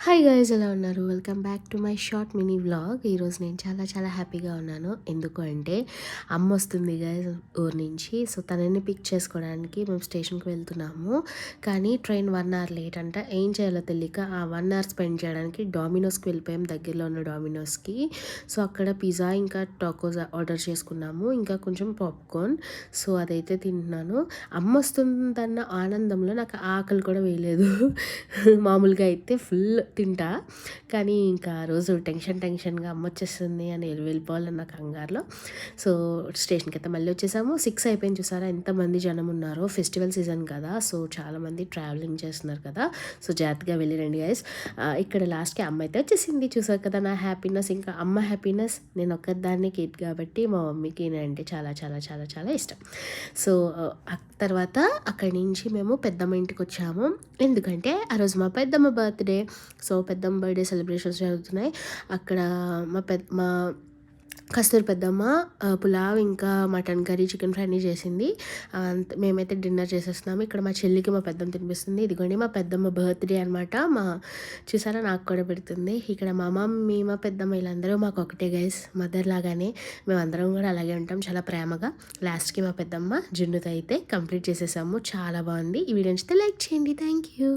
Hi guys, ఎలా ఉన్నారు? Welcome back to my short mini vlog. ఈరోజు నేను చాలా చాలా హ్యాపీగా ఉన్నాను. ఎందుకు అంటే అమ్మ వస్తుంది గైస్ ఊరు నుంచి. సో తనని పిక్ చేసుకోవడానికి మేము స్టేషన్కి వెళ్తున్నాము. కానీ ట్రైన్ 1 అవర్ లేట్ అంట. ఏం చేయాలో తెలియక ఆ 1 అవర్ స్పెండ్ చేయడానికి డామినోస్కి వెళ్ళిపోయాం, దగ్గరలో ఉన్న డామినోస్కి. సో అక్కడ పిజ్జా ఇంకా టాకోస్ ఆర్డర్ చేసుకున్నాము, ఇంకా కొంచెం పాప్కార్న్. సో అదైతే తింటున్నాను. అమ్మ వస్తుందన్న ఆనందంలో నాకు ఆకలి కూడా వేయలేదు. మామూలుగా అయితే ఫుల్ తింటా, కానీ ఇంకా ఆ రోజు టెన్షన్గా అమ్మ వచ్చేస్తుంది అని వెళ్ళిపోవాలన్న కంగారులో సో స్టేషన్కి అయితే మళ్ళీ వచ్చేసాము. 6 అయిపోయింది. చూసారా ఎంతమంది జనం ఉన్నారో, ఫెస్టివల్ సీజన్ కదా, సో చాలామంది ట్రావెలింగ్ చేస్తున్నారు కదా. సో జాగ్రత్తగా వెళ్ళిరండి గైస్. ఇక్కడ లాస్ట్కి అమ్మ అయితే వచ్చేసింది. చూసారు కదా నా హ్యాపీనెస్, ఇంకా అమ్మ హ్యాపీనెస్. నేను ఒక్కదాన్ని కిడ్ కాబట్టి మా మమ్మీకి నేనంటే చాలా చాలా చాలా చాలా ఇష్టం. సో తర్వాత అక్కడి నుంచి మేము పెద్దమ్మ ఇంటికి వచ్చాము. ఎందుకంటే ఆ రోజు మా పెద్దమ్మ బర్త్డే. సో పెద్దమ్మ బర్త్డే సెలబ్రేషన్స్ జరుగుతున్నాయి అక్కడ. మా కస్తూరి పెద్దమ్మ పులావ్ ఇంకా మటన్ కర్రీ, చికెన్ ఫ్రై అన్నీ చేసింది. మేమైతే డిన్నర్ చేసేస్తున్నాము. ఇక్కడ మా చెల్లికి మా పెద్దమ్మ తినిపిస్తుంది. ఇదిగోండి మా పెద్దమ్మ బర్త్డే అనమాట. చూసారా నాకు కూడా పెడుతుంది. ఇక్కడ మా మమ్మీ, మా పెద్దమ్మ వీళ్ళందరూ మాకు ఒకటే గైస్, మదర్ లాగానే. మేమందరం కూడా అలాగే ఉంటాం, చాలా ప్రేమగా. లాస్ట్కి మా పెద్దమ్మ జున్నుతో అయితే కంప్లీట్ చేసేసాము. చాలా బాగుంది. ఈ వీడియో నచ్చితే లైక్ చేయండి. Thank you.